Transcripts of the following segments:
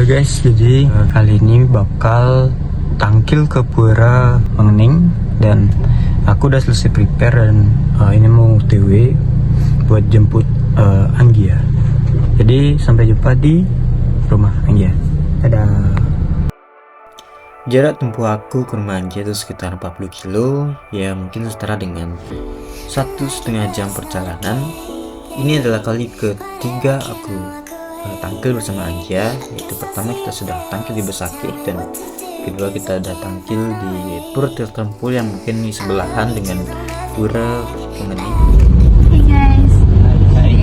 Halo guys, jadi kali ini bakal tangkil ke Pura Mengening dan aku udah selesai prepare dan ini mau TW buat jemput Anggia. Jadi sampai jumpa di rumah Anggia. Dadah. Jarak tempuh aku ke rumah Anggia itu sekitar 40 kilo, ya mungkin setara dengan 1,5 jam perjalanan. Ini adalah kali ketiga aku tampil bersama Anggia, yaitu pertama kita sudah tampil di Besakih dan kedua kita ada tampil di Pura Tirtempul yang mungkin di sebelahan dengan Pura Mengening. Hey guys, jadi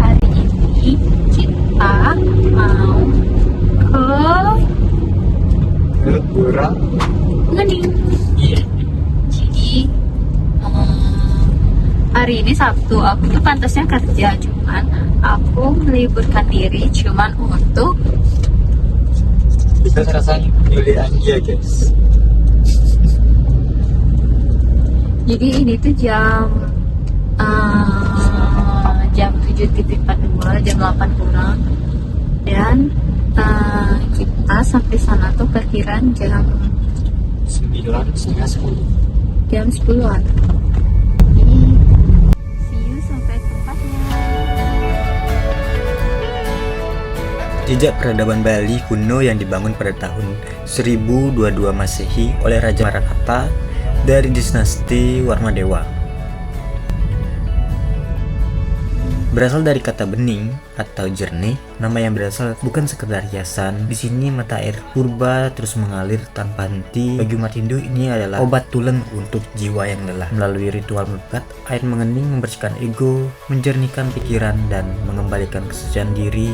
hari ini kita mau ke Pura Mengening. Iya. Jadi hari ini Sabtu, aku tuh pantasnya kerja, cuman aku meliburkan diri cuman untuk Kita rasanya nyulik Anggia guys. jadi ini tuh jam 7.42, jam 8 kurang, dan kita sampai sana tuh perkiraan jam 9, setengah 10. jam 10-an. Jadi see you sampai tempatnya. Jejak peradaban Bali kuno yang dibangun pada tahun 1022 Masehi oleh Raja Marakata dari dinasti Warmadewa. Berasal dari kata bening atau jernih, nama yang berasal bukan sekedar hiasan. Di sini mata air purba terus mengalir tanpa henti. Bagi umat Hindu ini adalah obat tulen untuk jiwa yang lelah. Melalui ritual melukat, air mengening membersihkan ego, menjernihkan pikiran dan mengembalikan kesucian diri.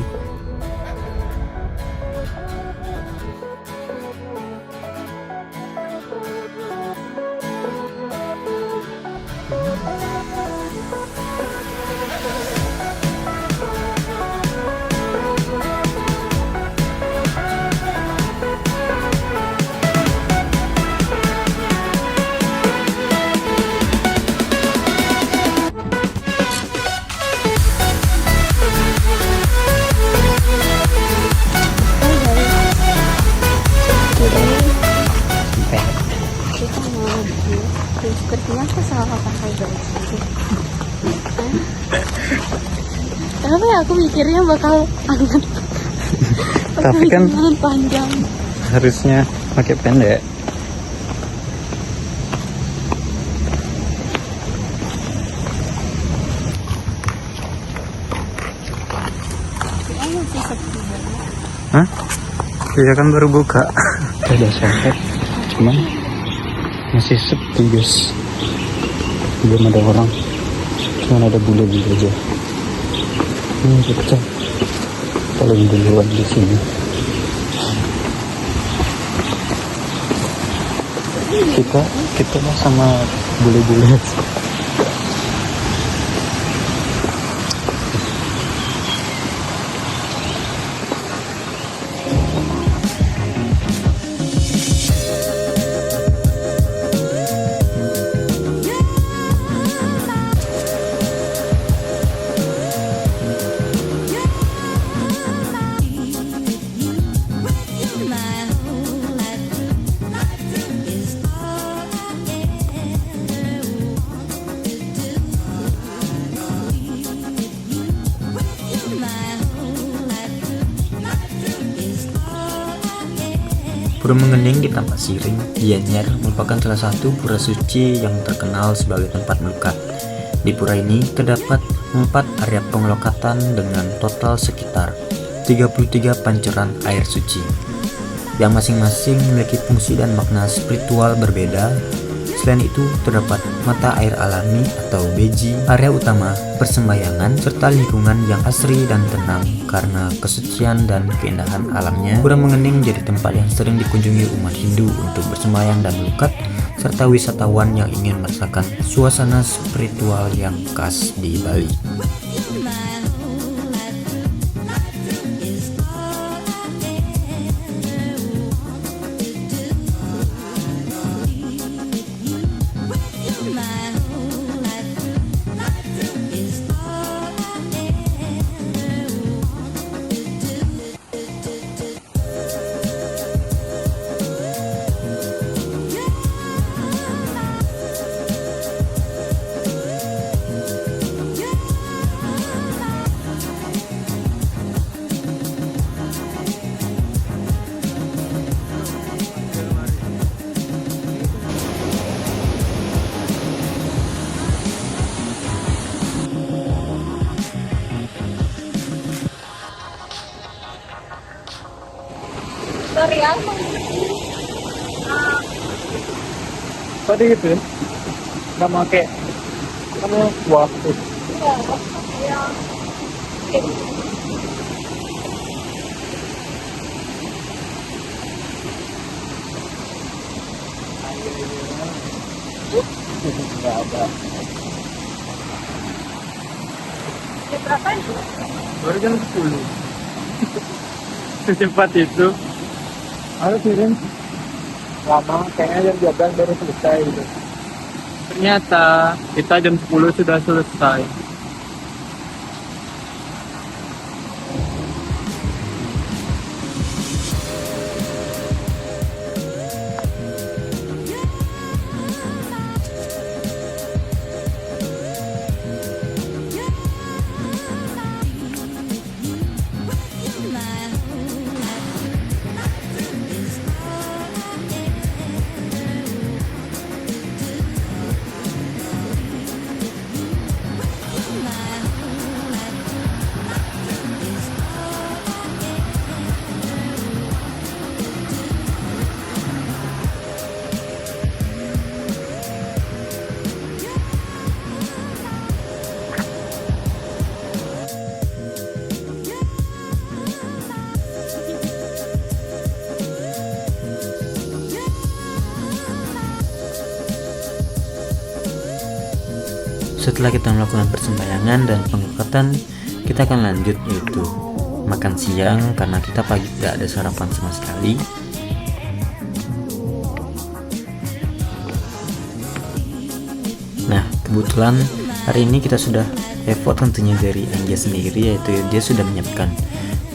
Kita mau sepertinya aku salah pakai baju. Kenapa ya aku mikirnya bakal hangat. Tapi kan panjang. harusnya pakai pendek. Masih sepi banget. Hah? Iya kan baru buka. Udah sampai, cuman masih sepi guys. Belum ada orang, cuman ada bule-bule aja. Ini kita paling duluan di sini. Kita lah sama bule-bule. Pura Mengening di Tampak Siring, Gianyar merupakan salah satu pura suci yang terkenal sebagai tempat melukat. Di pura ini terdapat 4 area pengelukatan dengan total sekitar 33 pancuran air suci, yang masing-masing memiliki fungsi dan makna spiritual berbeda. Selain itu, terdapat mata air alami atau beji, area utama persembahyangan, serta lingkungan yang asri dan tenang karena kesucian dan keindahan alamnya. Pura Mengening jadi tempat yang sering dikunjungi umat Hindu untuk bersembahyang dan melukat, serta wisatawan yang ingin merasakan suasana spiritual yang khas di Bali. tutorial. Tadi gitu ya? Nggak pakai kamu waktu. Iya, ya. Nggak ada. Berapa nih? Baru jam 10. Secepat itu. Harus kirim lama, kayaknya jam 12 baru selesai gitu. Ternyata kita jam 10 sudah selesai. Setelah kita melakukan persembahyangan dan pengelukatan, kita akan lanjut yaitu makan siang karena kita pagi tidak ada sarapan sama sekali. Nah, kebetulan hari ini kita sudah effort tentunya dari Anggia sendiri, yaitu dia sudah menyiapkan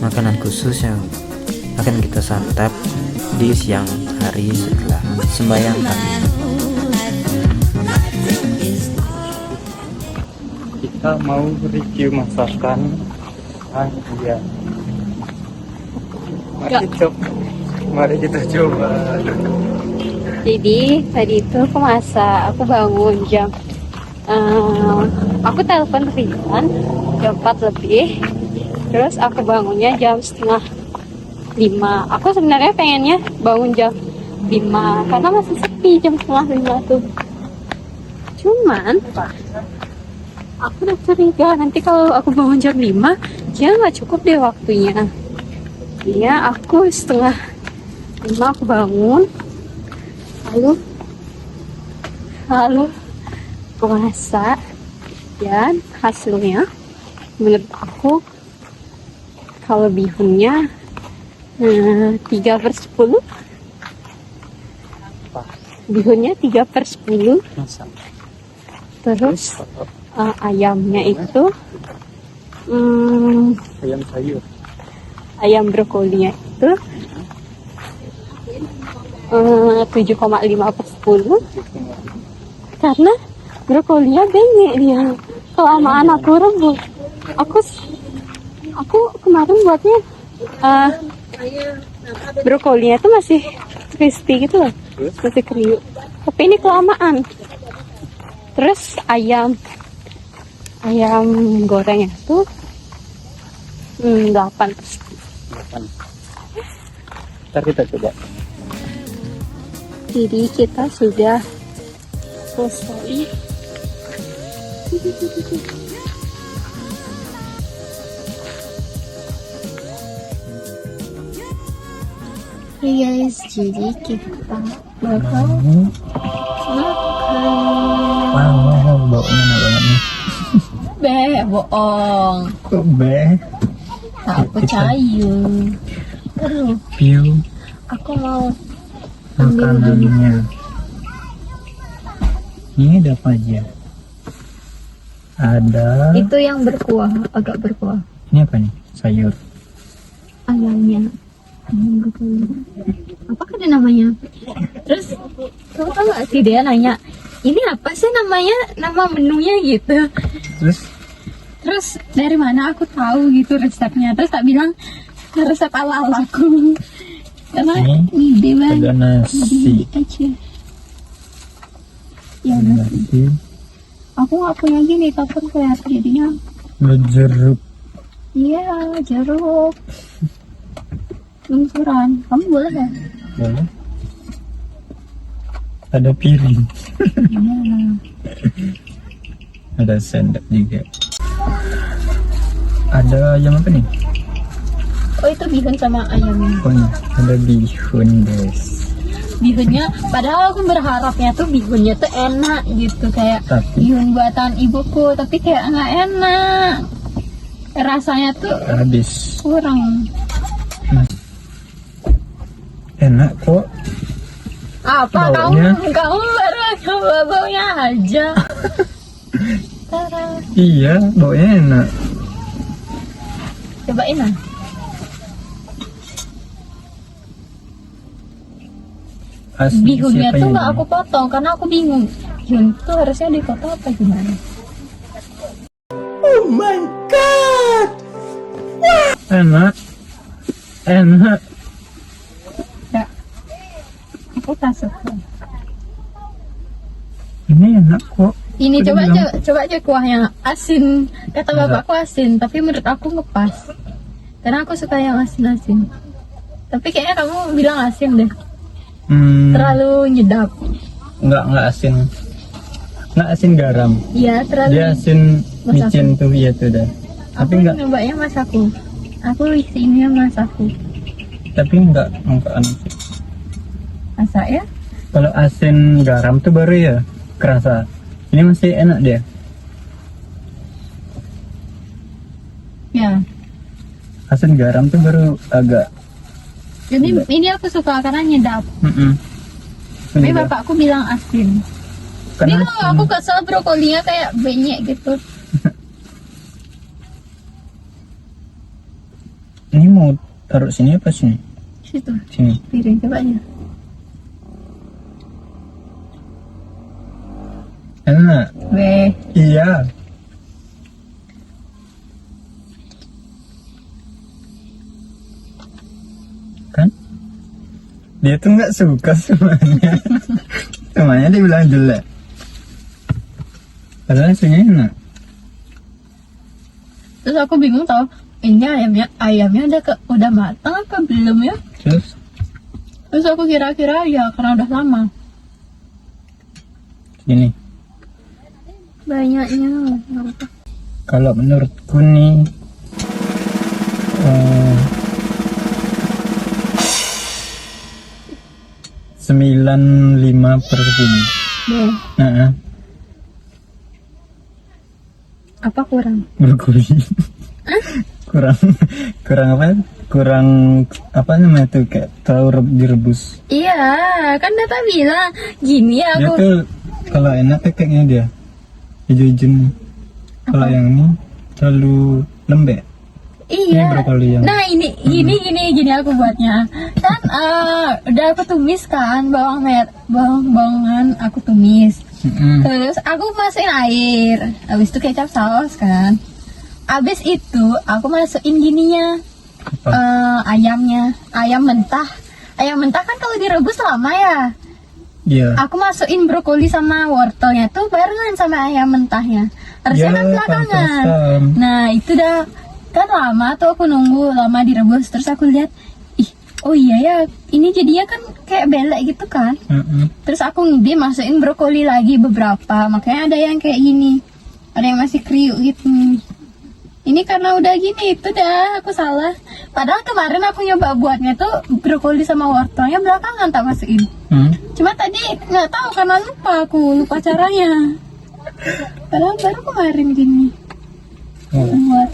makanan khusus yang akan kita santap di siang hari setelah sembahyang tadi. Kita mau review masakan Anggia. Mari kita coba. Jadi tadi itu aku masak, aku bangun jam aku telepon Rian jam 4 lebih, terus aku bangunnya jam setengah 5. Aku sebenarnya pengennya bangun jam 5 karena masih sepi jam setengah 5 tuh. Cuman aku udah curiga nanti kalau aku bangun jam 5 dia nggak cukup deh waktunya. Iya, aku setengah 5 aku bangun, lalu aku masak, dan hasilnya menurut aku kalau bihunnya 3/10, bihunnya 3/10, terus ayamnya itu Ayam sayur. ayam brokolinya itu 7,5/10 karena brokolinya bengek dia kelamaan aku rebus. Aku kemarin buatnya brokolinya itu masih crispy gitu loh, masih kriuk, tapi ini kelamaan. Terus ayam gorengnya tuh 8/10. Ntar kita coba. Jadi kita sudah selesai. Oke guys, jadi kita bakal makan. Wow, baunya enak banget nih. Bohong. Kok Tak percaya. Terus View aku mau ambil dulu. makanannya. Ini ada apa aja? Ada. Itu yang berkuah, agak berkuah. Ini apa nih? Sayur. Ayamnya. Apa kan namanya? Terus kamu tahu gak sih, dia nanya, ini apa sih namanya, nama menunya gitu. Terus dari mana aku tahu gitu resepnya. Terus tak bilang resep ala-alaku. Karena ide banget. Ada nasi. Aja. Ya nasi. Aku gak punya gini, tapi kelihatan jadinya. Jeruk. Iya, jeruk. lingkuran. Kamu boleh ya? Boleh. Ada piring. Ada sendok juga. Ada ayam apa nih? Oh itu bihun sama ayamnya. Oh iya, ada bihun guys. Bihunnya, padahal aku berharapnya tuh bihunnya tuh enak gitu, kayak Tapi bihun buatan ibuku, tapi kayak nggak enak. Rasanya tuh habis. kurang. Enak kok. Apa Baunya? kamu baru coba baunya aja. Tara. Iya, baunya enak. Cobain lah. Asli, Bihunnya siapa tuh yang nggak bilang? aku potong karena aku bingung. Bihun tuh harusnya dipotong apa gimana? Enak. Enak. Ya, aku tak suka. Ini enak kok. Ini Aku coba bilang. aja, coba aja kuahnya asin. Kata Enggak. bapakku asin, tapi menurut aku ngepas. Karena aku suka yang asin-asin. Tapi kayaknya kamu bilang asin deh. Terlalu nyedap. Enggak asin. Enggak asin garam. Iya, terlalu. Dia asin Masakan. micin tuh iya tuh dah. Tapi Aku enggak, nyobanya masaku. Aku isinya masaku. tapi enggak anu. Masak ya? Kalau asin garam tuh baru ya kerasa. Ini masih enak dia. Ya. Asin garam tuh baru agak. Ini aku suka karena nyedap. Tapi Ini bapakku bilang asin. Ini karena kalau aku kesel brokolinya kayak benyek gitu. ini mau taruh sini apa sini? Situ, Sini. piring coba aja. Enak. Weh, Iya. Kan? Dia tuh nggak suka semuanya. Semuanya dia bilang jelek. Padahal hasilnya enak. terus aku bingung tau, ini ayamnya udah matang apa belum ya? Terus Aku kira-kira ya karena udah lama. gini. Banyaknya nggak apa-apa. Kalau menurutku nih eh, 9,5/10. Deh, Nah, apa kurang? brokoli. kurang apa? Kurang apa namanya tuh kayak terlalu direbus. Iya, kan Data bilang gini Dia aku. tuh kalau enak tuh kayaknya dia hijau-hijau nih. Kalau yang ini terlalu lembek. Ini Iya. brokoli yang Nah gini aku buatnya. Kan udah aku tumis kan bawangan aku tumis. Mm-mm. Terus aku masukin air. Habis itu kecap saus kan. Habis itu aku masukin gininya. Apa? Ayamnya, ayam mentah. Ayam mentah kan kalau direbus lama ya. Iya. Aku masukin brokoli sama wortelnya tuh barengan sama ayam mentahnya. Harusnya Ya, kan belakangan. pantesan. Nah itu dah kan lama tuh aku nunggu lama direbus. Terus aku lihat, ih, oh iya ya, ini jadinya kan kayak belek gitu kan. Mm-mm. Terus aku ngide masukin brokoli lagi beberapa, makanya ada yang kayak gini, ada yang masih kriuk gitu. Ini karena udah gini, itu dah aku salah. Padahal kemarin aku nyoba buatnya tuh brokoli sama wortelnya belakangan tak masukin. Cuma tadi nggak tahu karena lupa caranya. Padahal baru kemarin gini Oh. buat.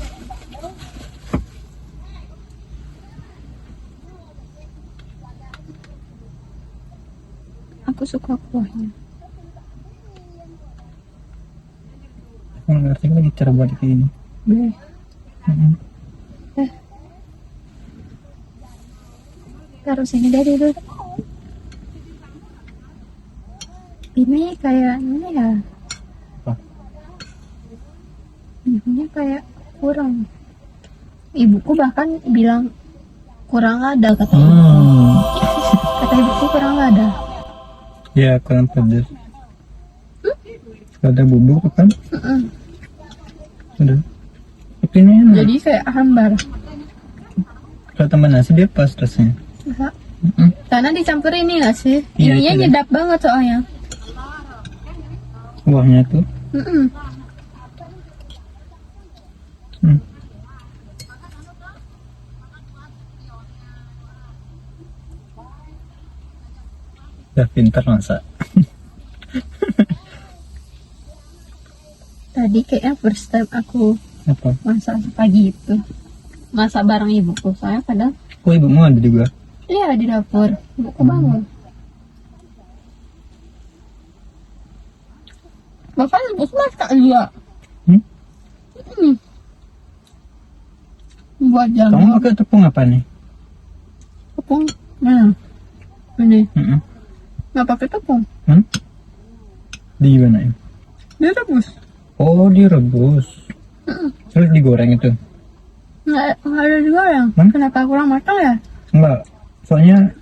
Aku suka kuahnya. Aku nggak ngerti lagi cara buat kayak gini. Beh. Mm-mm. Taruh sini dari dulu. Ini kayaknya ya. Apa? Ini kayak kurang. Ibuku bahkan bilang kurang ada kata ibuku kurang ada. Ya kurang pedas. Ada bubuk kan? Udah. Tapi ini enak. Jadi kayak hambar. Kalau tambah nasi dia pas rasanya. Enggak. Mm-mm. Karena dicampur ini nggak sih? Iya, Ininya itu dah. nyedap banget soalnya. Kuahnya tuh. Mm-mm. Hmm. Ya pintar masak. Tadi kayaknya first time aku Apa? masak pagi itu. Masak bareng ibuku. Soalnya kadang Oh, ibumu ada juga. iya di dapur. Ibuku bangun. Bapak ibuku masak juga. Hmm? Hmm. Buat Kamu jamu. pakai tepung apa nih? Tepung. Nah. Ini. Mm-mm. Nggak pakai tepung. Hmm? Di mana ya? Dia rebus. Oh, direbus. Terus digoreng itu? Nggak ada digoreng. Hmm? Kenapa kurang matang ya? Enggak. Soalnya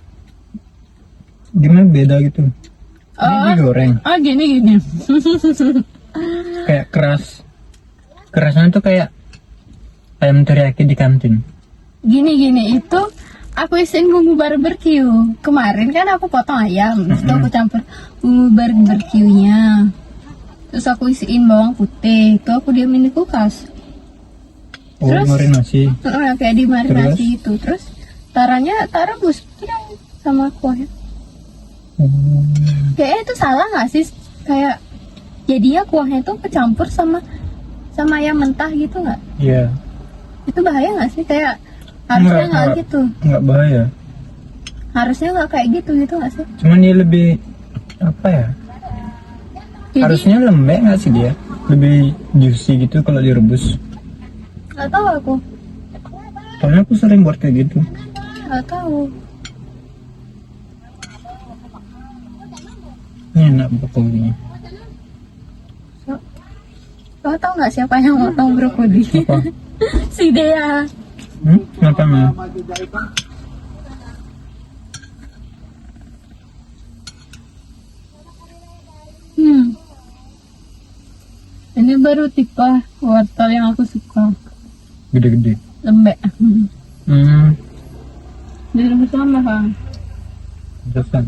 gimana beda gitu. Ini Oh. digoreng. Ah gini. Kayak keras. Kerasnya tuh kayak ayam teriyaki di kantin. Gini itu aku isiin bumbu barbecue. Kemarin kan aku potong ayam, terus aku campur bumbu barbecue-nya. Terus aku isiin bawang putih, itu aku diamin di kulkas. Oh, Terus? marinasi. Kayak dimarinasi itu. Terus taruh rebus udah sama kuahnya. Kayaknya itu salah nggak sih? Kayak jadinya kuahnya tuh kecampur sama ayam mentah gitu nggak? Iya. Itu bahaya nggak sih? Kayak harusnya nggak gitu. Enggak bahaya. Harusnya nggak kayak gitu nggak sih? Cuman dia lebih apa ya? Jadi Harusnya lembek nggak sih dia? Lebih juicy gitu kalau direbus. nggak tahu aku, Soalnya aku sering buat kayak gitu. nggak tahu. Ini enak brokolinya. Kau tahu nggak siapa yang motong brokoli? Apa? Si Dea. Kenapa mah? Ini baru tipe wortel yang aku suka, Gede-gede. lembek. Direbus sama kan. Terusan.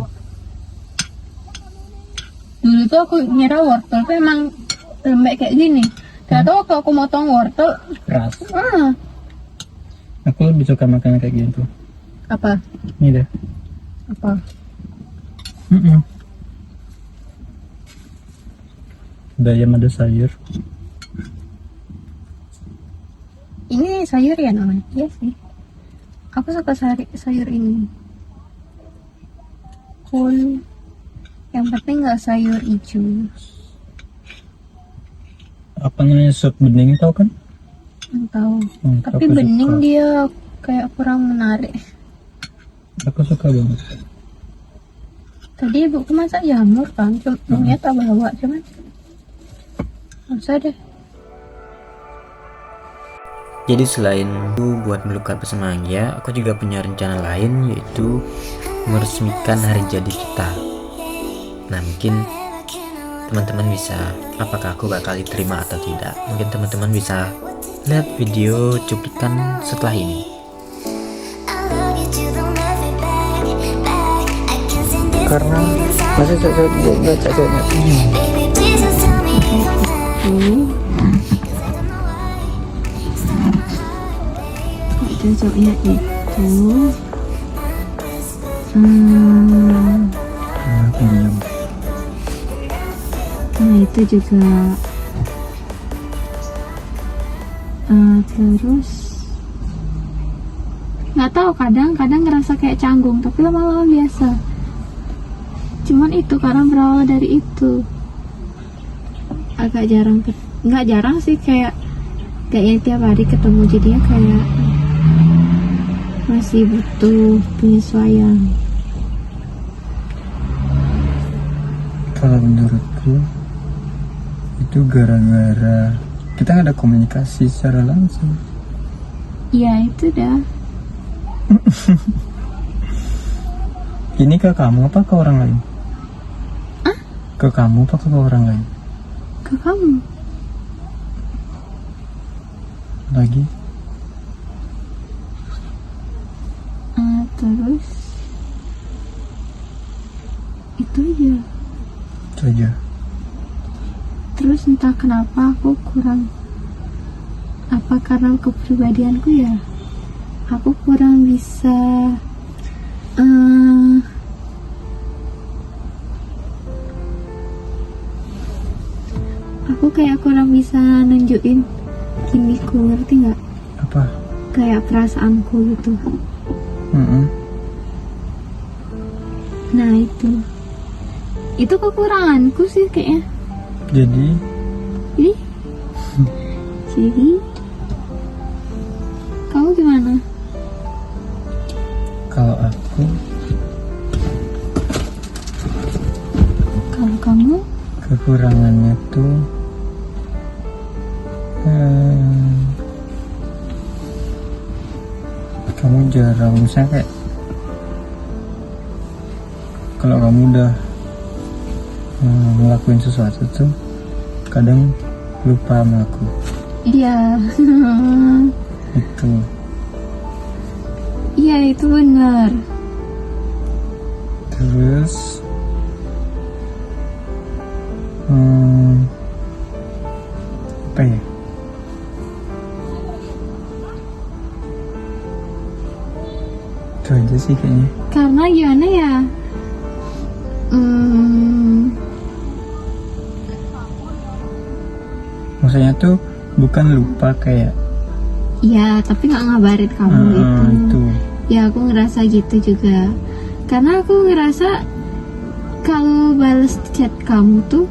Dulu tuh aku ngira wortel tuh emang lembek kayak gini. Ternyata waktu aku motong wortel, Keras. ah, Aku lebih suka makan kayak gitu. apa? Ini deh. Apa? Ada ayam, ada sayur. Ini sayur ya namanya? Iya sih. Aku suka sayur ini. Kol. Yang penting nggak sayur hijau. Apa namanya, sup bening, tau kan? Nggak tahu. Tapi Aku bening suka. dia kayak kurang menarik. Aku suka banget. Tadi ibuku masak jamur kan, cuma tak bawa cuman. Masa deh. Jadi selain itu buat melukat bersemangat, aku juga punya rencana lain, yaitu meresmikan hari jadi kita. Nah, mungkin teman-teman bisa, apakah aku bakal diterima atau tidak? Mungkin teman-teman bisa lihat video cuplikan setelah ini. Karena masih cocok buat cocoknya. Cocoknya itu nah itu juga terus nggak tahu, kadang ngerasa kayak canggung tapi lama-lama biasa. Cuman itu karena berawal dari itu agak jarang nggak jarang sih, kayaknya tiap hari ketemu, jadinya kayak masih butuh penyesuaian. Kalau menurutku itu gara-gara kita nggak ada komunikasi secara langsung. Iya itu dah. Ini ke kamu apa ke orang lain? Ke kamu apa ke orang lain? Ke kamu. Lagi? Terus itu aja. Itu aja. Terus entah kenapa aku kurang, apa karena kepribadianku ya, aku kurang bisa aku kayak kurang bisa nunjukin giniku, ngerti nggak? Apa? Kayak perasaanku gitu. Nah itu kekuranganku sih kayaknya. Jadi Jadi kamu gimana? kalau Kamu kekurangannya tuh kamu jarang, misalnya kayak kalau kamu udah ngelakuin sesuatu tuh kadang lupa sama aku. iya. Itu Iya itu benar. terus apa ya, itu aja sih kayaknya. Karena gimana ya, Maksudnya tuh bukan lupa kayak iya tapi nggak ngabarin kamu gitu. itu. Ya aku ngerasa gitu juga. Karena aku ngerasa kalau balas chat kamu tuh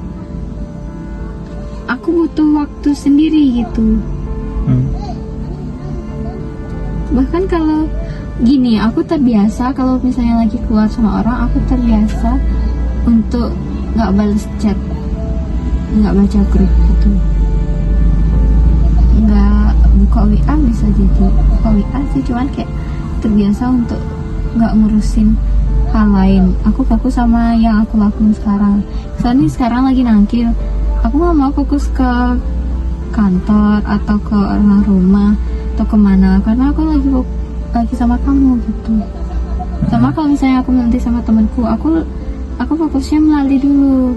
aku butuh waktu sendiri gitu. Bahkan kalau gini, aku terbiasa kalau misalnya lagi keluar sama orang, aku terbiasa untuk nggak balas chat, nggak baca grup gitu, nggak buka WA. Bisa jadi buka WA sih, cuman kayak terbiasa untuk nggak ngurusin hal lain. Aku fokus sama yang aku lakuin sekarang. Soalnya sekarang lagi nangkil, aku nggak mau fokus ke kantor atau ke rumah atau kemana, karena aku lagi sama kamu gitu. Sama kalau misalnya aku nanti sama temanku, aku fokusnya melalui dulu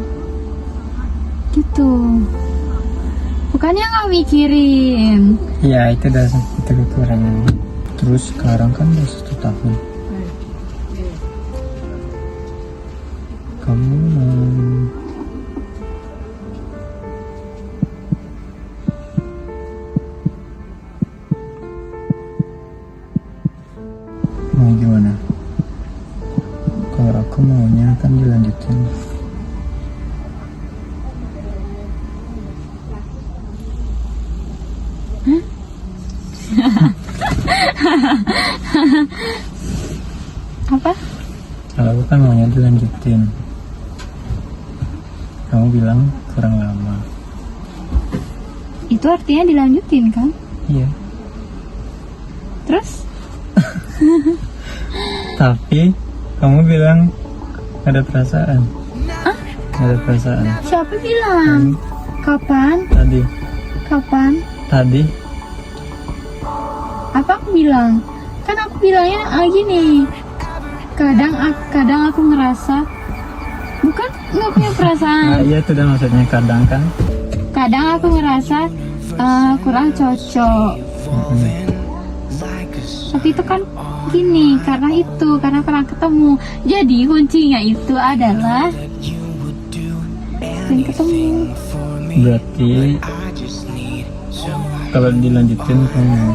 gitu, bukannya nggak mikirin. Ya itu kekurangan. Terus sekarang kan udah 1 tahun. Kamu mau gimana? Kalau aku maunya kan dilanjutin. Apa? Kalau aku kan maunya dilanjutin. Kamu bilang kurang lama. Itu artinya dilanjutin kan? Iya. Terus? Tapi kamu bilang ada perasaan. Ada perasaan. Siapa bilang? Kapan? Tadi. Kapan? Tadi. Apa aku bilang? Kan aku bilangnya gini. Kadang aku ngerasa bukan nggak punya perasaan. Nah, iya itu udah maksudnya kadang kan. Kadang aku ngerasa kurang cocok. Tapi itu kan gini, karena pernah ketemu. Jadi kuncinya itu adalah sering ketemu. Berarti kalau dilanjutin kamu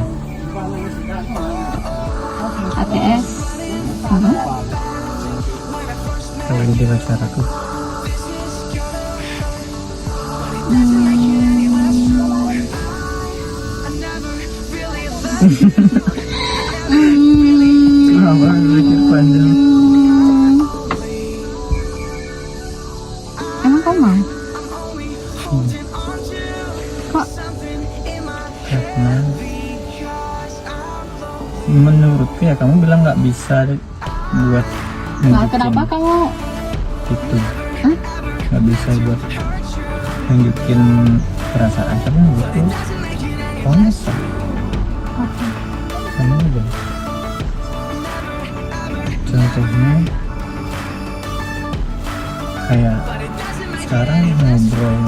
ATS. Apa? kalau jadi pacar aku. Kenapa berpikir panjang? Emang kamu mau? Kok? Karena menurutku ya kamu bilang nggak bisa buat Nah, kenapa kamu? itu Hah? nggak bisa buat nunjukin perasaan, tapi menurutku kamu bisa. Apa? Kamu aja Contohnya kayak sekarang ngobrol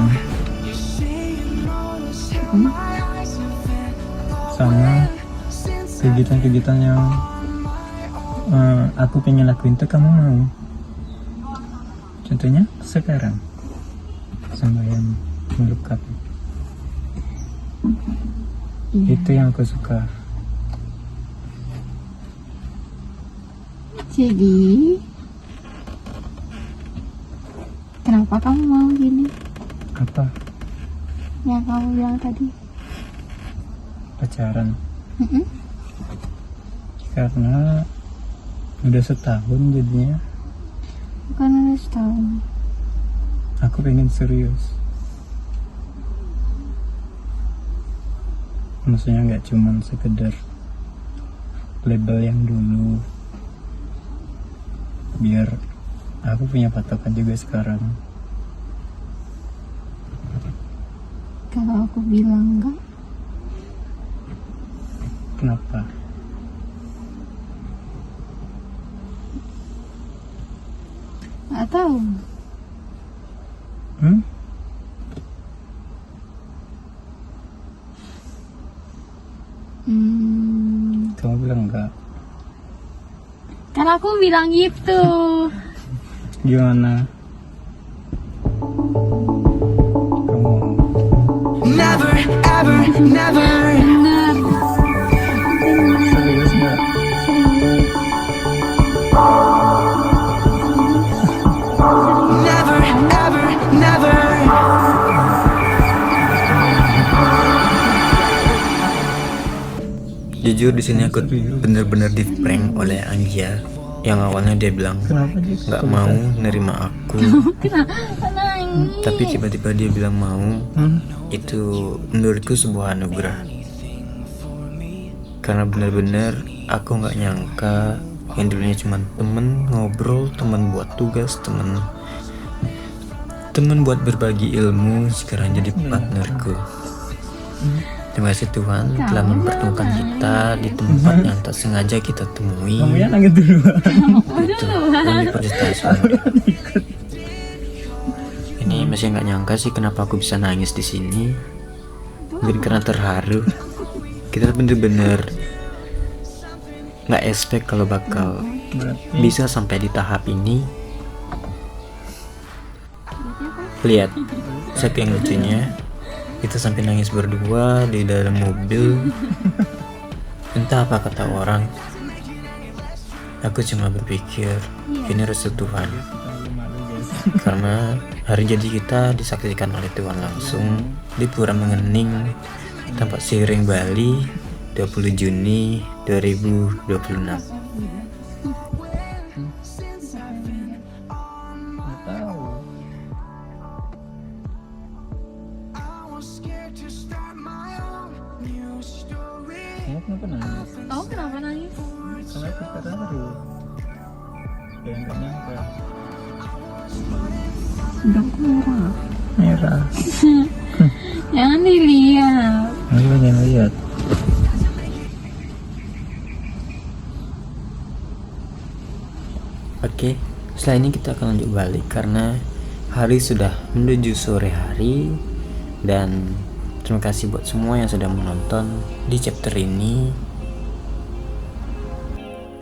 sama kegiatan-kegiatan yang aku pengen lakuin tuh kamu mau. Contohnya sekarang sama yang melukat. Itu yang aku suka. Jadi, kenapa kamu mau gini? Apa? Yang kamu bilang tadi. Pacaran. Mm-mm. Karena udah setahun jadinya Bukan udah setahun. aku pengen serius. Maksudnya nggak cuman sekedar label yang dulu, biar aku punya patokan juga sekarang. Kalau aku bilang enggak, Kenapa? nggak tahu. Hmm? Kamu bilang enggak? Kan aku bilang gitu. Gimana? Kamu Never, ever, never. Bener. serius nggak? Never, ever, never. Jujur di sini aku bener-bener di prank oleh Anggia yang awalnya dia bilang Kenapa dia nggak mau nerima aku, Kenapa nangis? tapi tiba-tiba dia bilang mau. Itu menurutku sebuah anugerah, karena bener-bener aku nggak nyangka yang dulunya cuma temen ngobrol, temen buat tugas, temen buat berbagi ilmu, sekarang jadi partnerku. Terima kasih Tuhan telah mempertemukan kita di tempat yang tak sengaja kita temui. Kamu yang nangis duluan. Itu Universitas Sumber. Ini masih nggak nyangka sih kenapa aku bisa nangis di sini. Mungkin karena terharu. Kita bener-bener nggak expect kalau bakal Berarti bisa sampai di tahap ini. Lihat, saking lucunya kita sampai nangis berdua di dalam mobil. Entah apa kata orang, aku cuma berpikir ini restu Tuhan, karena hari jadi kita disaksikan oleh Tuhan langsung di Pura Mengening, tempat Siring Bali, 20 Juni 2026. nggak tahu. Kamu kenapa nangis? Tahu kenapa nangis? Karena aku terharu. Kayak nggak nyangka. Hidungku merah. Merah. Jangan dilihat. Ayo jangan lihat. Oke, setelah ini kita akan lanjut balik karena hari sudah menuju sore hari. Dan terima kasih buat semua yang sudah menonton di chapter ini.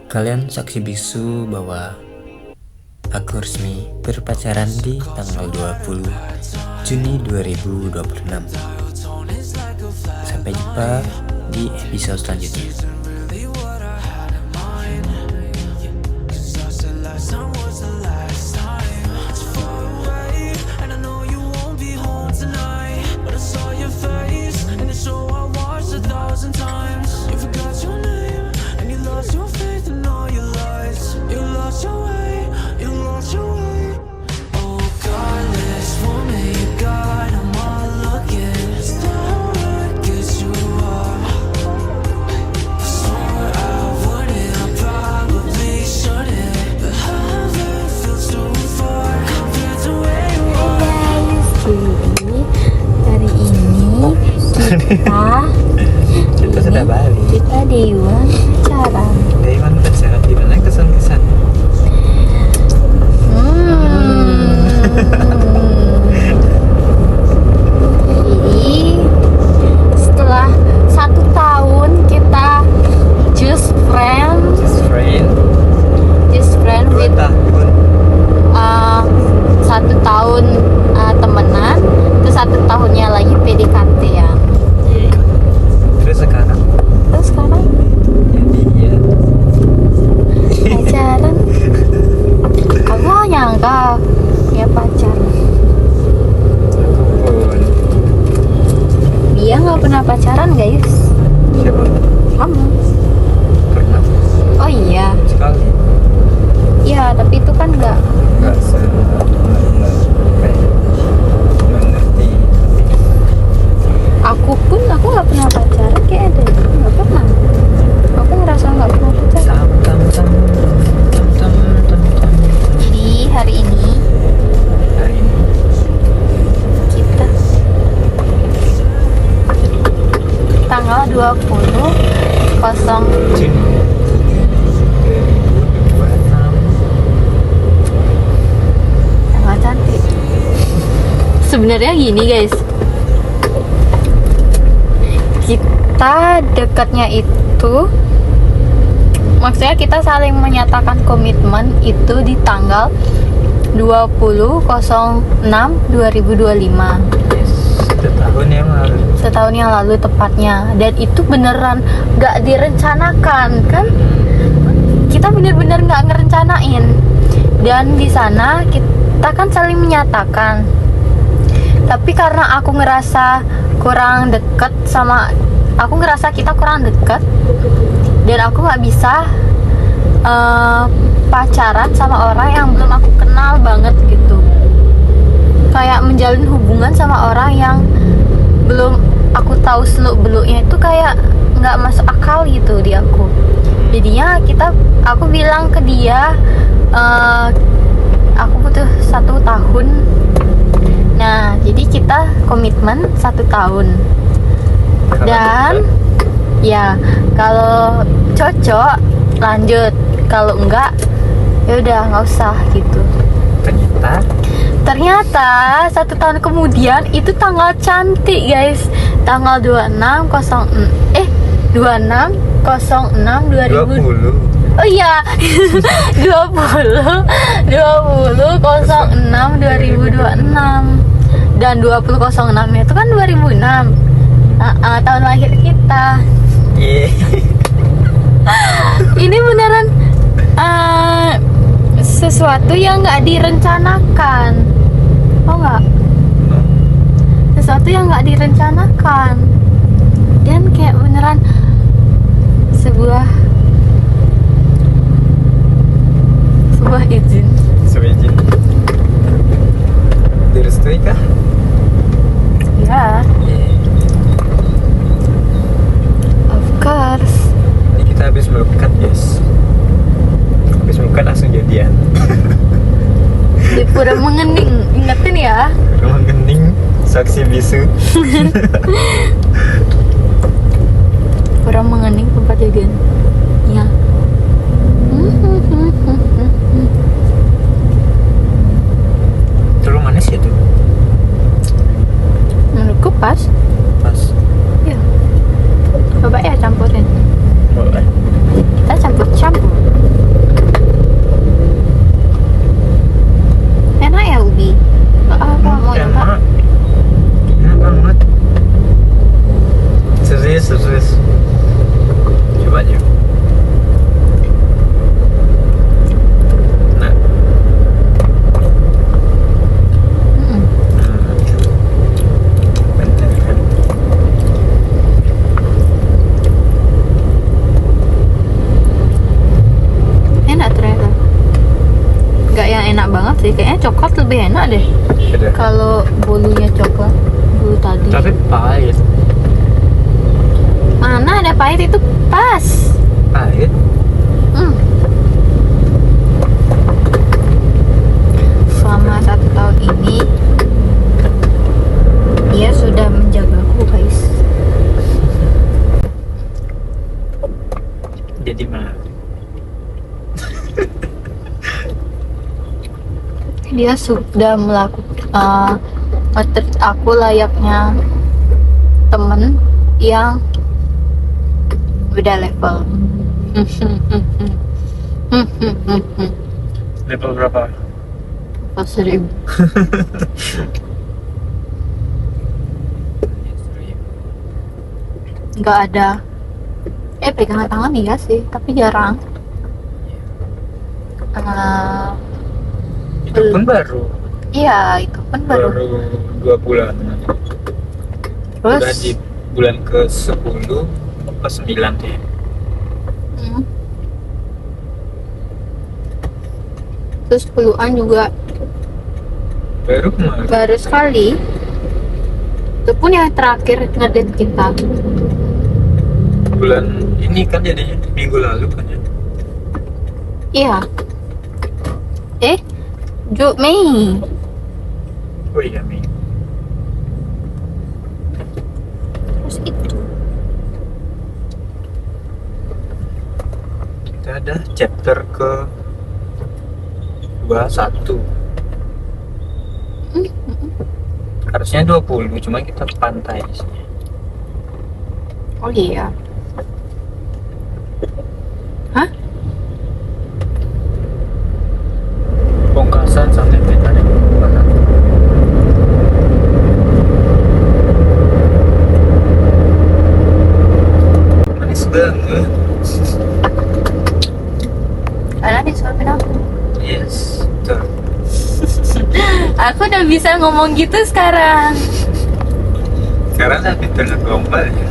Kalian saksi bisu bahwa aku resmi berpacaran di tanggal 20 Juni 2026. Sampai jumpa di episode selanjutnya. nggak pernah pacaran guys. Siapa? Kamu. Pernah Oh iya. sekali. Iya, tapi itu kan nggak. Nggak kayak mengerti. Aku nggak pernah pacaran kayak ada. Nggak pernah. Aku ngerasa nggak pernah pacaran. Jadi hari ini Hari ini kita tanggal 20 kosong Juni 2026. tanggal cantik. Sebenarnya gini guys, kita dekatnya itu, maksudnya kita saling menyatakan komitmen itu di tanggal 20.06.2025, Yes, setahun yang lalu. setahun yang lalu tepatnya. Dan itu beneran gak direncanakan kan, kita bener-bener gak ngerencanain. Dan di sana kita kan saling menyatakan, tapi karena aku ngerasa kurang deket sama, aku ngerasa kita kurang deket, dan aku nggak bisa pacaran sama orang yang belum aku kenal banget gitu. Kayak menjalin hubungan sama orang yang belum aku tahu seluk beluknya, itu kayak nggak masuk akal gitu di aku. Jadinya aku bilang ke dia, aku butuh 1 tahun. Nah, jadi kita komitmen 1 tahun. Dan ya kalau cocok lanjut, kalau enggak ya udah nggak usah gitu. Ternyata 1 tahun kemudian itu tanggal cantik guys, tanggal 26.06.2020. Oh iya, 20.06.2026. Dan 20.06 itu kan 2006, tahun lahir kita. Ini beneran sesuatu yang nggak direncanakan. Oh nggak? Sesuatu yang nggak direncanakan. Dan kayak beneran sebuah izin. Izin. Direstui kah? Ya, of course. Ini kita habis melukat guys. Habis melukat langsung jadian. Di Pura Mengening, ingetin ya. Rumah Gening, saksi bisu. Pura Mengening tempat jadian. Ya. Terlalu manis ya tuh. Menurutku pas. Ya. Coba ya campurin. Boleh. Kita campur. Enak ya ubi. Apa mau coba? Enak banget. Serius. Coba aja. Nah. Bentar kan. Enak ternyata. Gak yang enak banget sih, kayaknya coklat lebih enak deh. Beda. Kalau bolunya coklat, bolu tadi. Tapi pahit. Mana ada pahit, itu pas. Pahit. Selama 1 tahun ini dia sudah menjagaku guys. Jadi mah. Dia sudah melakukan nge-treat aku layaknya temen yang beda level. Level berapa? Level 1000. Nggak ada pegangan tangan iya sih, tapi jarang. Itu pun baru. Iya, itu pun baru. 2 bulan. Terus Udah di bulan ke-10 ke-9 ya. Hmm. Terus 10-an juga Baru kemarin. baru sekali. Itu pun yang terakhir ngedate kita. Bulan ini kan jadinya minggu lalu kan ya. Iya. Mei. Oh iya Mei. Terus itu. Kita ada chapter ke 21. Harusnya 20, cuma kita ke pantai di sini. Oh iya. Hah? Bongkasan sampai kita ada mana? Manis banget. Karena disuapin aku. Yes, betul. Aku udah bisa ngomong gitu sekarang. Sekarang kan di tengah gelombang ya.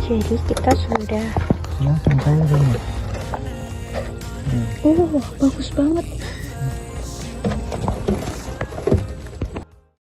Jadi kita sudah. Ya, sampai rumah. Bagus banget.